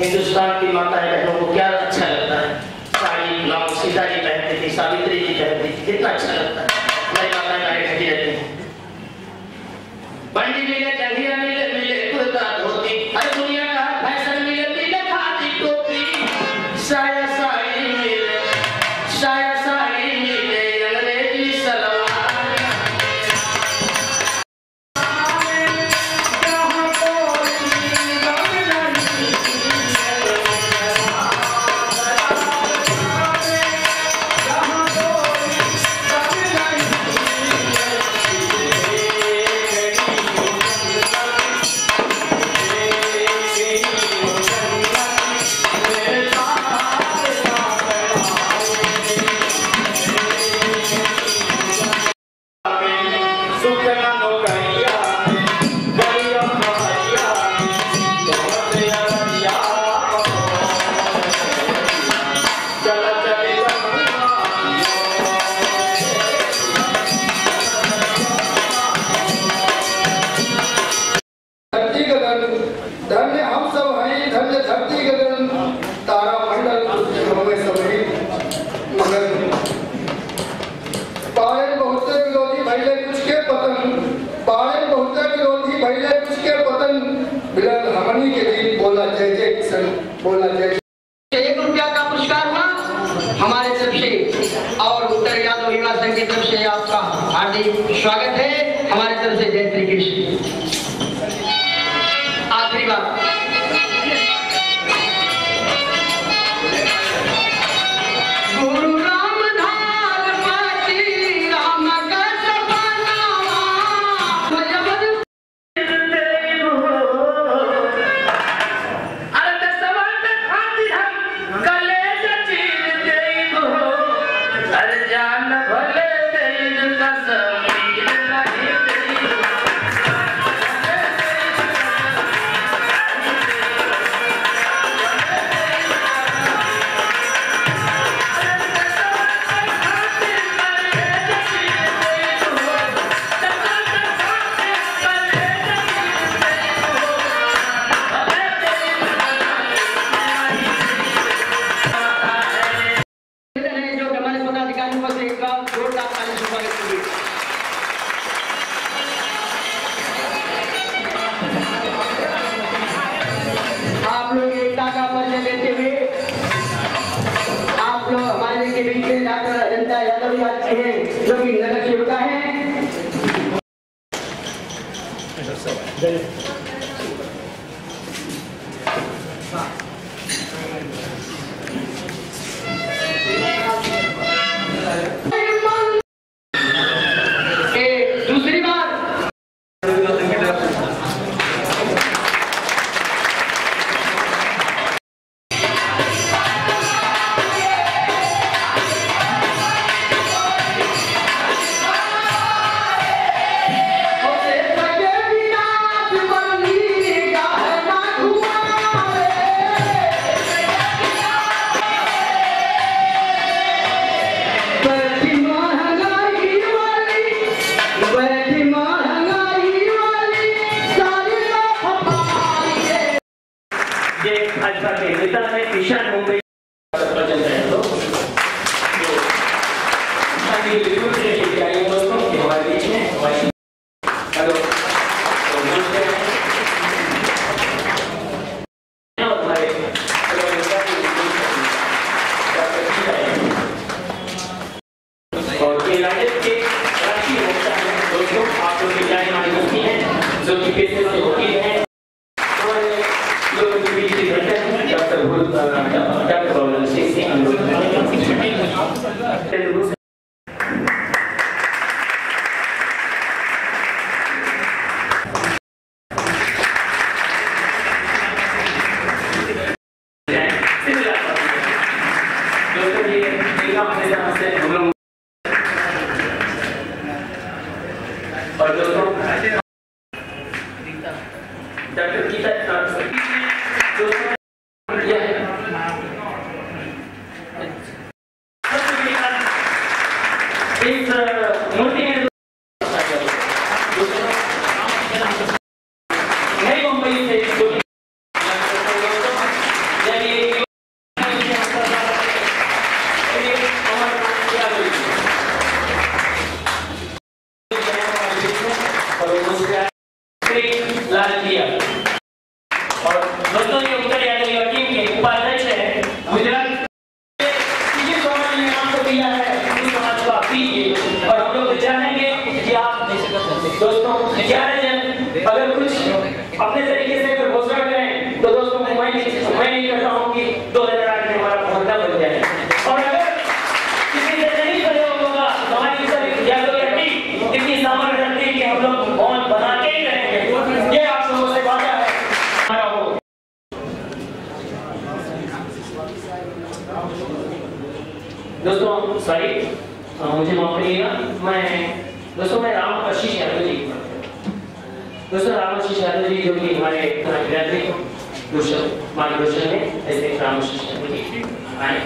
हिंदुस्तान की माता बहनों को क्या अच्छा लगता है, साड़ी ब्लाउज सीता जी पहनती थी, सावित्री जी पहनती थी, कितना अच्छा लगता है। हमारी माताएं गाड़ी रहती रहती हैं। बंडी मिले जंघिया मिले मिले कुर्ता धोती, हर दुनिया का फैशन मिले मिले खादी टोपी, साया साड़ी मिले साया साड़ी मिले अंग्रेजी सलवार। धन्य हम सब हैं, धन्य धरती गगन तारा मंडल हमें सभी मगर पारे बहुते विरोधी भैले कुछ के पतन, पारे बहुते विरोधी भैले कुछ के पतन, बिरल हमनी के दिन बोला जय जय किशन, बोला जय। 1 रुपया का पुरस्कार हुआ हमारे तरफ से और उत्तर यादव युवा संघ की तरफ से आपका हार्दिक स्वागत है। हमारे तरफ से जय श्री कृष्ण। आखिरी बात, गुरु रामधार पाती राम का सपनावा अरे सवाल खाती हम कलेज चीर देई हो, अरे जान भले देई कसम नहीं देई। करते हैं जो कि नगर सेविका है। दूसरी बार भाजपा के नेता है ईशान मुंबई हमारे बीच में हेलो और ये राजद के राष्ट्रीय नेता है दोस्तों, आप लोग की जाने वाली मुफ्ती है जो कि पैसे से होती है और दोस्तों डॉक्टर गीता इस मूर्ति में नई मुंबई से लाल किया और दोस्तों ये उत्तर यादव युवा टीम के उपाध्यक्ष है गुजरात किसी समाज ने नाम को दिया है उस समाज को आप दीजिए और हम लोग चाहेंगे कि आप दोस्तों 11 जन अगर कुछ अपने तरीके से अगर घोषणा करें तो दोस्तों मैं नहीं करता हूँ कि 2008 में हमारा मोहल्ला बन जाए और अगर किसी से नहीं प्रयोग होगा तो हमारी यादव युवा टीम इतनी सामर्थ्य रखती है कि हम लोग भवन बना के ही रहेंगे। ये आप लोगों से वादा है हमारा हो। दोस्तों सॉरी मुझे माफ करिएगा, मैं राम आशीष यादव जी जो कि हमारे मार्गदर्शन में ऐसे राम आशीष यादव जी आए।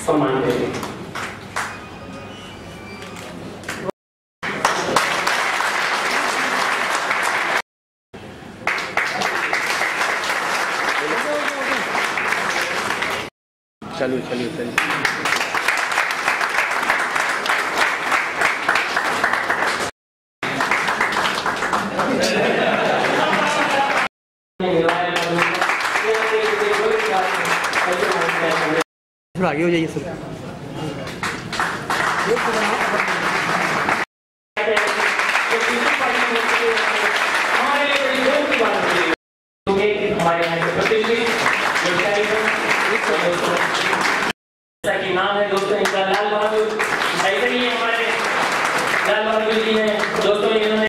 सम्मान करें। चलिए थोड़ा आगे हो जाइए सर। हमारे यहाँ के प्रतिष्ठित जैसा कि नाम है दोस्तों इनका लाल बहादुर, ऐसे ही हमारे लाल बहादुर जी हैं दोस्तों, इन्होंने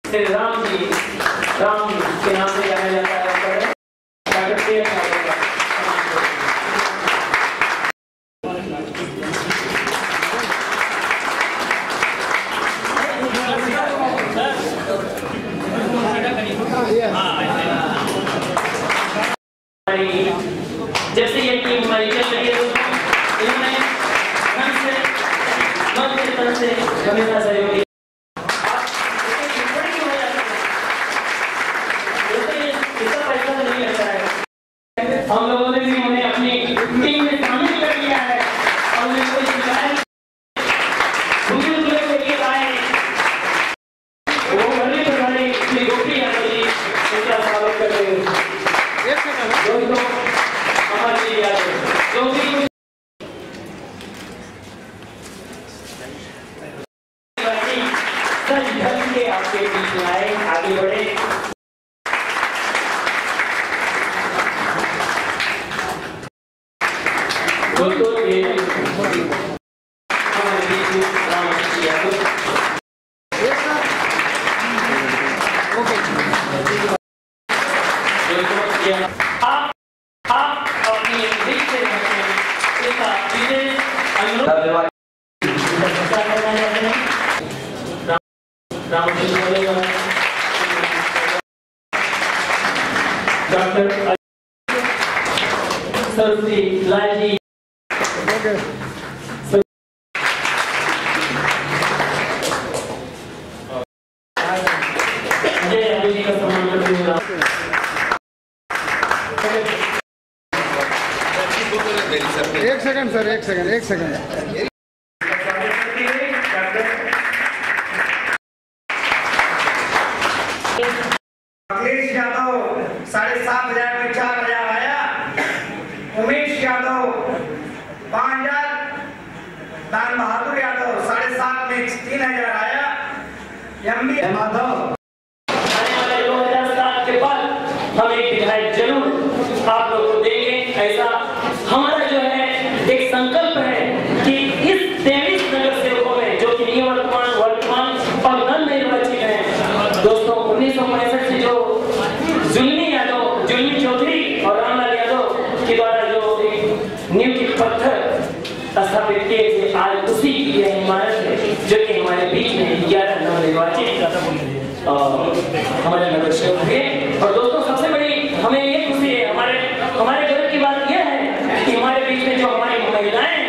श्री राम के नाम से जाना जाता है। जैसे ये टीम हमारी चल रही है, इन्होंने ये हमारे बीच में रामकृष्ण यादव आप अपनी दिल से इसका विशेष अनुरोध डॉक्टर सरस्वती लाल जी का सम्मान करते हुए एक सेकंड सर, एक सेकंड। अखिलेश यादव 7,500 में 4,000 आया। उमेश यादव 5,000। दान बहादुर यादव 7,500 में 3,000 आया। एमबी माधव आने वाले 2007 के बाद हम एक विधायक जरूर आप लोग को देंगे। ऐसा हमारा जो है एक संकल्प है कि इस 23 नगर सेवकों में जो कि निवर्तमान वर्तमान और नव निर्वाचित हैं दोस्तों, 1965 से जो जुल्मी चौधरी और रामलाल यादव के द्वारा जो नींव के पत्थर स्थापित किए थे, आज उसी की यह इमारत है जो कि हमारे बीच में 11 नव निर्वाचित हमारे नगर सेवक हुए। और दोस्तों सबसे बड़ी हमें ये खुशी है, हमारे गर्व की बात यह है कि हमारे बीच में जो हमारी महिलाएं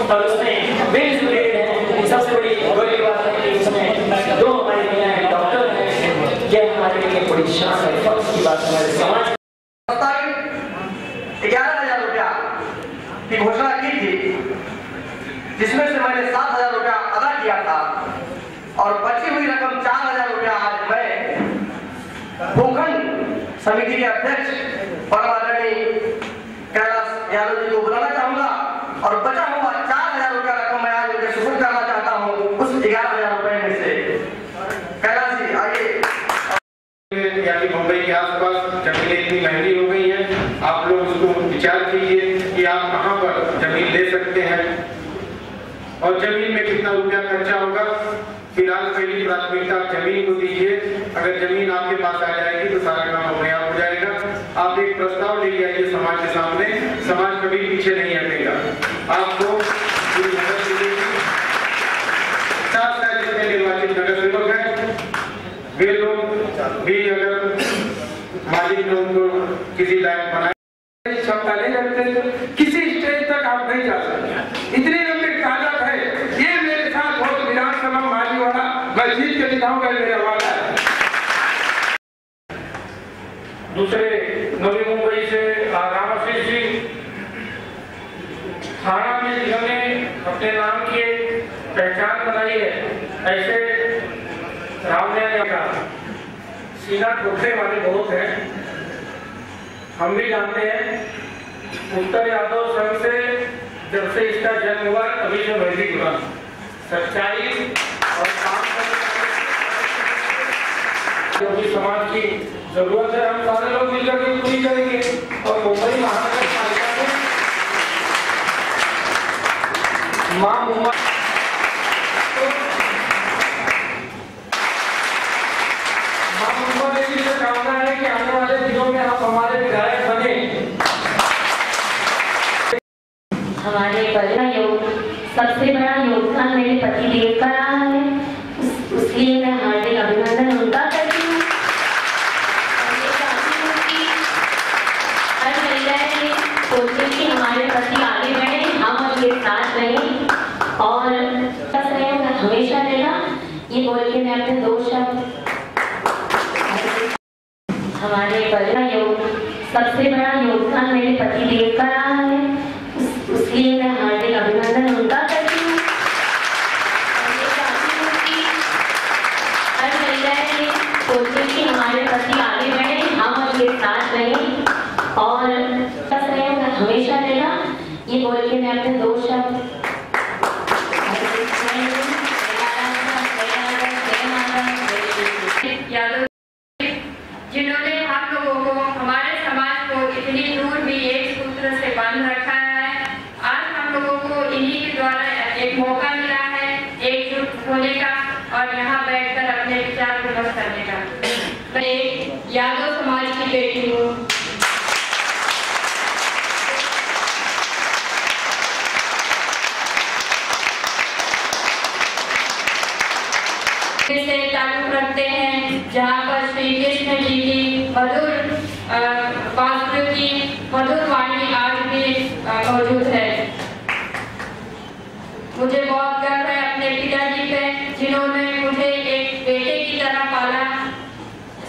और उसमें बेजुबान हैं, सबसे बड़ी गर्व की बात है कि उसमें 2 हमारी महिलाएं डॉक्टर हैं। यह हमारे लिए बड़ी शान और फख्र की बात हमारे समाज 11,000 रुपया की घोषणा की थी, जिसमें से मैंने 7,000 रुपया अदा किया था और बची हुई रकम 4,000 रुपया आज मैं भूखंड समिति के अध्यक्ष परम आदरणीय कैलाश यादव जी को बुलाना चाहूंगा और बचा हुआ 4,000 रुपया रकम मैं आज उनके सुपुर्द करना चाहता हूं उस 11,000 रुपए में से। कैलाश जी आइए। यानी मुंबई के आसपास जमीनें इतनी महंगी हो गई हैं, आप लोग उसको विचार कीजिए कि आप कहां पर जमीन ले सकते हैं और जमीन में कितना रुपया खर्चा होगा। फिलहाल पहली प्राथमिकता जमीन को दीजिए। अगर जमीन आपके पास आ जाएगी तो सारा काम अपने आप हो जाएगा। आप एक प्रस्ताव लेके आइए समाज के सामने, समाज कभी पीछे नहीं हटेगा। आपको पूरी मदद मिलेगी। साथ जितने निर्वाचित नगर सेवक हैं वे लोग भी अगर मालिक ने उनको किसी लायक बनाए क्षमता नहीं रखते, किसी स्टेज तक आप नहीं जा सकते। इतनी लंबी ताकत है। ये मेरे साथ बहुत विधानसभा माली वाला मैं जीत के दिखाऊंगा, मेरा वादा है। दूसरे नवी मुंबई से रामाशीष जी, थाना में जिन्होंने अपने नाम की पहचान बनाई है, ऐसे रामलाल का सीना ठोकने वाले बहुत हैं। हम भी जानते हैं उत्तर यादव संघ से जब से इसका जन्म हुआ तभी से मैं भी जुड़ा। सच्चाई और काम करने समाज की जरूरत है, हम सारे लोग मिलकर के पूरी करेंगे। और मुंबई महानगर पालिका में मां मुंबई की जो कामना है कि आने वाले दिनों में आप हमारे विधायक बने। हमारे परिवार सबसे बड़ा योगदान मेरे पति देव का रहा है, उसलिए मैं हार्दिक अभिनंदन उनका करती हूँ। हर महिलाएं सोचते कि हमारे पति आगे बढ़े, हम उनके साथ रहें और सहयोग हमेशा रहेगा। ये बोल के मैं अपने 2 शब्द हमारे परिवार सबसे बड़ा योगदान मेरे पति देव का रहा है, उसलिए मैं हार्दिक अभिनंदन उनका करती हूँ। हर महिलाएं सोचते कि हमारे पति आगे बढ़े, हम उनके साथ रहें और सहयोग हमेशा रहेगा। ये बोल के मैं अपने 2 शब्द जिन्होंने हम लोगों को, हमारे समाज को इतनी दूर भी एक सूत्र से बांध रखा है। आज हम लोगों को इन्हीं के द्वारा एक मौका मिला है एकजुट होने का और यहाँ बैठकर अपने विचार विमर्श करने का। मैं एक यादव समाज की बेटी हूँ। से ताल्लुक रखते हैं जहाँ पर श्री कृष्ण जी की मधुर बांसुरी की मधुर वाणी आज भी मौजूद है। मुझे बहुत गर्व है अपने पिताजी पे, जिन्होंने मुझे एक बेटे की तरह पाला,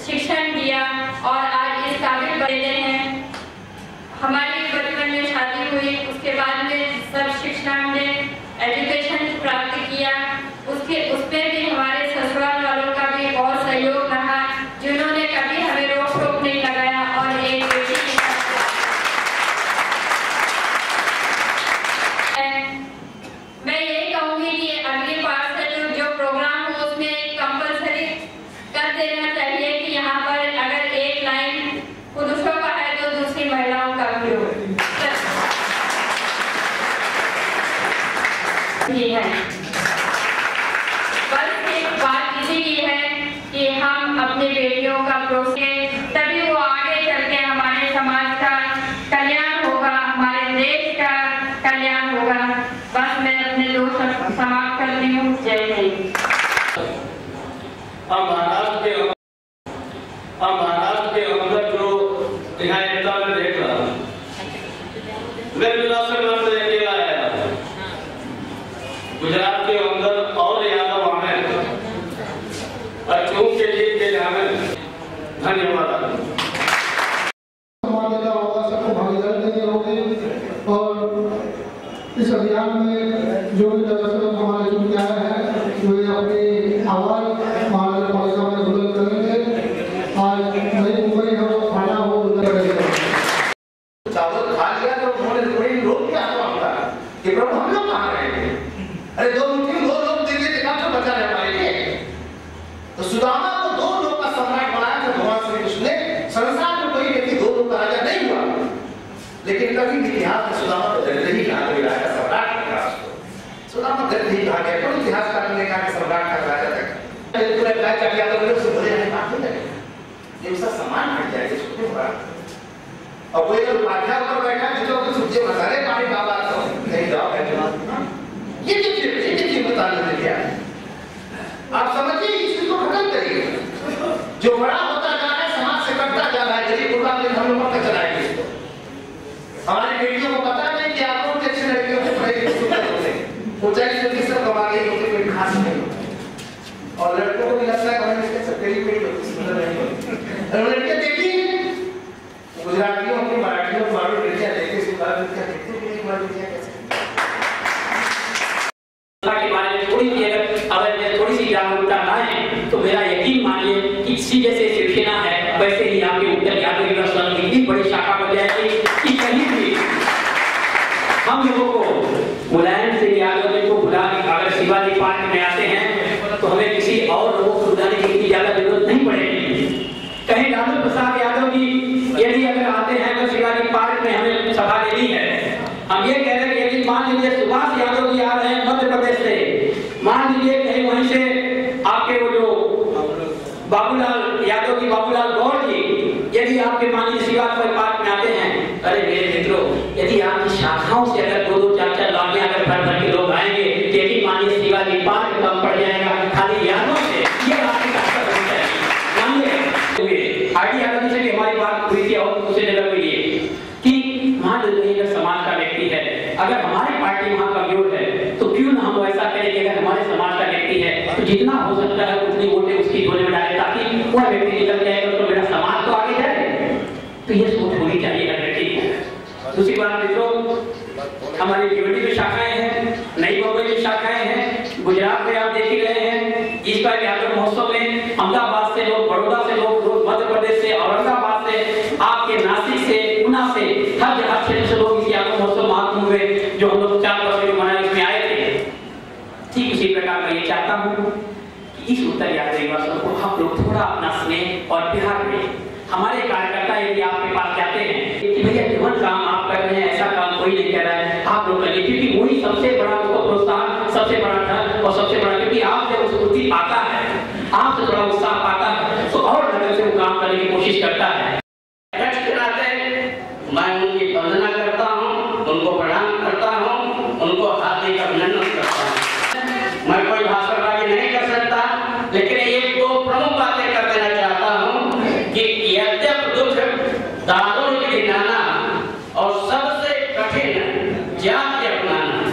शिक्षण दिया और आज इस काबिल बने हैं। हमारी बचपन में शादी हुई, उसके बाद में सब शिक्षा हमने एजुकेशन प्राप्त किया। उसमें भी हमारे ससुराल वालों का भी बहुत सहयोग रहा, जिन्होंने कभी हमें रोक टोक नहीं लगाया और एक बेटी के मैं यही कहूँगी कि अगली बार से जो प्रोग्राम हो उसमें कंपलसरी कर देना चाहिए कि यहाँ पर अगर एक लाइन पुरुषों का है तो दूसरी महिलाओं का भी हो। है बस एक बात इसी की है कि हम अपनी बेटियों का प्रोत्साहन, तभी वो आगे चल के हमारे समाज का कल्याण होगा, हमारे देश का कल्याण होगा। बस मैं अपने दो शब्द समाप्त करती हूँ। जय हिंद। हम महाराष्ट्र के अंदर जो न्यायता में देख रहा हूँ, अकेला है। गुजरात के अंदर और यादव आए और चूंकि जीत के जाने धन्यवाद। सबको भागीदारी देनी होगी और इस अभियान में जो भी दर्शक हमारे चुन के आए हैं वे अपनी आवाज महानगर पालिका में बुलंद करेंगे। आज नई मुंबई हो, खाना हो, चावल खा लिया तो उन्होंने थोड़ी रोक दिया कि प्रभु हम लोग कहाँ रहेंगे? अरे दो लोग देंगे तो तो बचा रह पाएंगे। तो सुदामा को दो लोग का सम्राट बनाया था भगवान श्री कृष्ण ने। संसार में कोई व्यक्ति दो लोग का राजा नहीं हुआ, लेकिन कभी भी इतिहास में सुदामा को दरिद्र ही कहा कोई राजा सम्राट नहीं कहा। सुदामा दरिद्र ही कहा गया, कोई इतिहासकार ने कहा कि सम्राट का राजा था। पूरा इलाका चढ़ गया तो लोग से बोले जाने बात नहीं लगे, ये उसका सम्मान हट जाएगा इसको बड़ा। और कोई अगर उपाध्याय पर बैठा जिसको कुछ सूझे मसाले पानी बाबा तो नहीं जाओ ये देखिए बता देते क्या आप समझिए, इस चीज को खत्म करिए। जो बड़ा होता जा रहा है समाज से कटता जा रहा है, गरीब गुरबा में हम लोग पता चलाएंगे। हमारी बेटियों को पता नहीं कि आप लोग अच्छी लड़कियों से पढ़े ऊंचाई से किस तरह कमा गई होती कोई खास नहीं होती। और लड़कों को भी लगता है कि सब गरीब बेटी होती सुंदर नहीं होती। लड़कियां देखिए गुजरातियों की मराठियों मारो लड़कियां देखते सुंदर लड़कियां देखते कि नहीं मारो लड़कियां कैसे के बारे में थोड़ी सी अगर थोड़ी सी जागरूकता लाए तो मेरा यकीन मानिए कि इसी जैसे शिवसेना है वैसे ही आपके उत्तर यादव यूनिवर्सिटी की इतनी बड़ी शाखा बन जाएगी कि कहीं भी हम लोगों को मुलायम सिंह यादव जी को बुला, अगर शिवाजी पार्क में आते हैं तो हमें किसी और लोगों को बुलाने की ज्यादा जरूरत नहीं पड़ेगी। कहीं लालू प्रसाद यादव जी यदि अगर आते हैं तो शिवाजी पार्क में हमें सभा लेनी है। हम ये कह रहे हैं कि यदि मान लीजिए सुभाष यादव जी आ रहे हैं मध्य प्रदेश से, मान लीजिए कहीं वहीं से आपके वो जो बाबूलाल यादव जी, बाबूलाल गौड़ जी, यदि आपके मान लीजिए शिवाजी पार्क में आते हैं, अरे मेरे मित्रों, यदि आपकी शाखाओं से अगर दो चार लाख अगर भर के लोग आएंगे तो यदि मान लीजिए शिवाजी पार्क कम पड़ जाएगा खाली यादव से। ये आपकी ताकत होनी चाहिए। मानिए आरटी यादव जी से भी हमारी बात हुई थी और दूसरी जगह पे ये कि मान लीजिए अगर समाज का व्यक्ति है, अगर हमारी पार्टी वहाँ कमजोर है तो क्यों ना हम ऐसा करें कि अगर हमारे समाज का व्यक्ति है तो जितना हो सकता है उतनी वोटें उसकी झोले में डालें ताकि वह व्यक्ति निकल जाएगा तो मेरा समाज तो आगे जाए। तो ये सोच होनी चाहिए हर व्यक्ति की। दूसरी बात मित्रों, हमारी यूनिटी में शाखाएं हैं, नई मुंबई में शाखाएं हैं, गुजरात में आप देख ही रहे हैं इस बार यादव महोत्सव में अहमदाबाद से लोग, बड़ौदा से लोग, मध्य प्रदेश से, औरंगाबाद से, आपके नासिक से, ऊना से, हर जगह क्षेत्र से लोग इस यादव महोत्सव महाकुंभ में जो हम लोग 4 वर्ष में मनाए उसमें आए थे। ठीक उसी प्रकार मैं ये चाहता हूँ कि इस उत्तर यादव दिवस को हम लोग थोड़ा अपना स्नेह और प्यार में, हमारे कार्यकर्ता यदि आपके पास जाते हैं कि भैया जीवन काम आप कर रहे हैं, ऐसा काम कोई नहीं कर रहा है, आप लोग करिए, क्योंकि वही सबसे अभिनंदन करता हूँ। मैं कोई भाषणबाजी नहीं कर सकता, लेकिन एक दो प्रमुख बातें कर देना चाहता हूँ कि यद्यप दुख दारुण गिनाना और सबसे कठिन जाति अपनाना।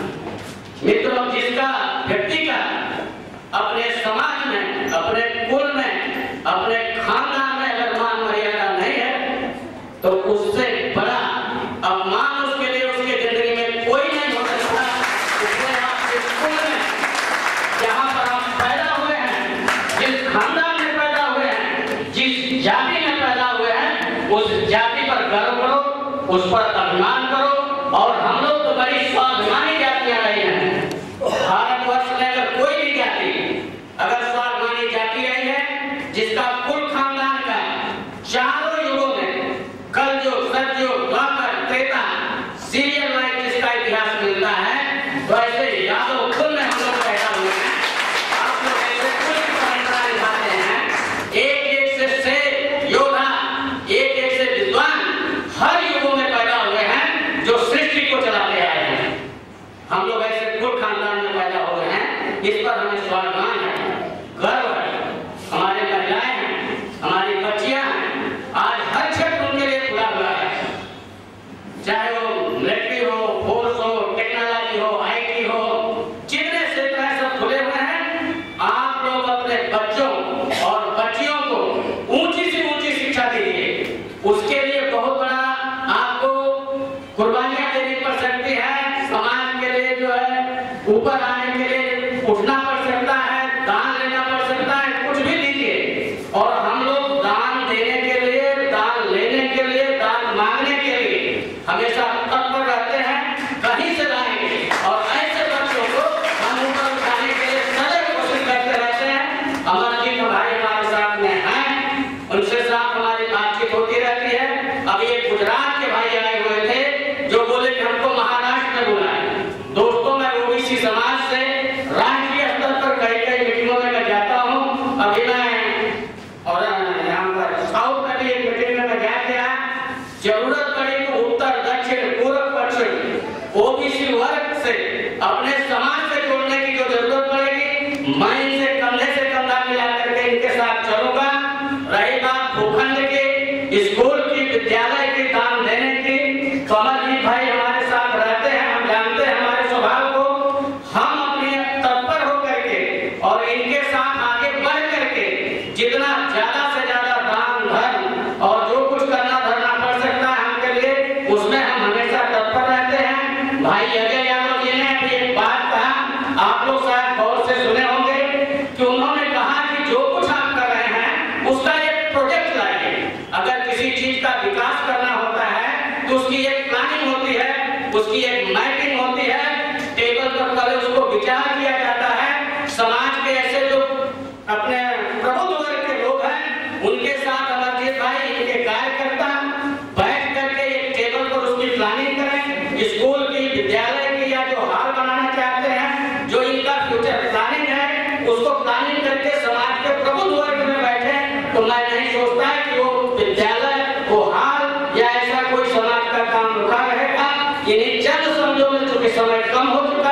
मित्रों, जिसका व्यक्ति का अपने समाज में, अपने कुल में, अपने खानदान में अगर मान मर्यादा नहीं है तो उससे बड़ा अपमान उसके लिए उसकी जिंदगी में कोई नहीं हो सकता। इसलिए आपके कुल में जहाँ पर हम पैदा हुए हैं, जिस खानदान में पैदा हुए हैं, जिस जाति में पैदा हुए हैं, उस जाति पर गर्व करो, उस पर अभिमान करो। और हम लोग तो बड़ी स्वाभिमानी जातियां रही हैं। भारतवर्ष में अगर कोई भी जाति अगर स्वाभिमानी जाति रही है, जिसका कुल खानदान का चारों युगों में कलयुग, सतयुग, द्वापर, त्रेता सीरियल वाइज जिसका इतिहास मिलता है, तो ऐसे यादव कुल में हम लोग पैदा हुए हैं। आप लोग ऐसे कुल की परंपरा निभाते हैं। एक एक से शेर, योद्धा, एक एक से विद्वान हर युगों में पैदा हुए हैं जो सृष्टि को चलाते आए हैं। हम लोग ऐसे कुल खानदान में पैदा हुए हैं, इस पर हमें स्वाभिमान है, गर्व है। हमारे महिलाएं हैं, हमारी बच्चियां हैं, आज हर क्षेत्र उनके लिए खुला हुआ है, चाहे वो मिलिट्री हो, फोर्स हो, टेक्नोलॉजी हो, IT हो, जितने क्षेत्र हैं सब खुले हुए हैं। आप लोग अपने बच्चों और बच्चियों को ऊंची से ऊंची शिक्षा दीजिए। उसके लिए बहुत बड़ा आपको कुर्बानियां देनी पड़ सकती है। समाज के लिए जो है ऊपर आने के लिए उठना पड़ सकता है, दान लेना पड़ सकता है, कुछ भी दीजिए। और हम लोग दान देने के लिए, दान लेने के लिए, दान मांगने के लिए हमेशा तत्पर रहते हैं। कहीं से लाएंगे और ऐसे बच्चों को हम ऊपर उठाने के लिए सदैव कोशिश करते रहते हैं। अमरजीत भाई हमारे साथ में हैं, उनसे साथ हमारी बातचीत होती रहती है। अभी एक गुजरात के भाई आए हुए थे जो बोले कि हमको महाराष्ट्र में बुलाए। दोस्तों, मैं ओबीसी समाज से राष्ट्रीय स्तर पर कई मीटिंगों में मैं जाता हूँ। अभी मैं और यहाँ पर साउथ में भी एक मीटिंग में मैं गया। जरूरत पड़ी तो उत्तर, दक्षिण, पूर्व, पश्चिम ओबीसी वर्ग से अपने समाज से जोड़ने की जो जरूरत पड़ेगी, मैं इनसे कंधे से कंधा मिला करके इनके साथ चलूंगा। रही बात भूखंड की, स्कूल की, विद्यालय की, दान देने की, तो अमरजीत भाई हमारे साथ रहते हैं, हम जानते हैं हमारे स्वभाव को। हम अपने तत्पर होकर के और इनके साथ आगे बढ़ करके जितना ज्यादा से ज्यादा दान, धर्म और जो कुछ करना धरना पड़ सकता है हमके लिए, उसमें हम हमेशा तत्पर रहते हैं। भाई अजय यादव जी ने अभी एक बात कहा, आप लोग शायद गौर से सुने होंगे कि उन्होंने कहा कि जो कुछ आप कर रहे हैं उसका एक प्रोजेक्ट लाइए। अगर किसी चीज का विकास करना होता है तो उसकी एक प्लानिंग होती है, उसकी एक मैपिंग होती है। टेबल पर पहले उसको विचार किया जाता है। समाज के ऐसे जो अपने प्रबुद्ध वर्ग के लोग हैं, उनके साथ अमरजीत भाई, इनके कार्यकर्ता बैठ करके एक टेबल पर उसकी प्लानिंग करें। स्कूल की, विद्यालय की, या जो हाल बनाना चाहते हैं, जो इनका फ्यूचर प्लानिंग है, उसको प्लानिंग करके समाज के प्रबुद्ध वर्ग में बैठे। तो मैं नहीं सोचता है कि वो विद्यालय, वो हाल या ऐसा कोई समाज का काम रुका रहेगा। इन्हीं चंद शब्दों में चूंकि समय कम हो चुका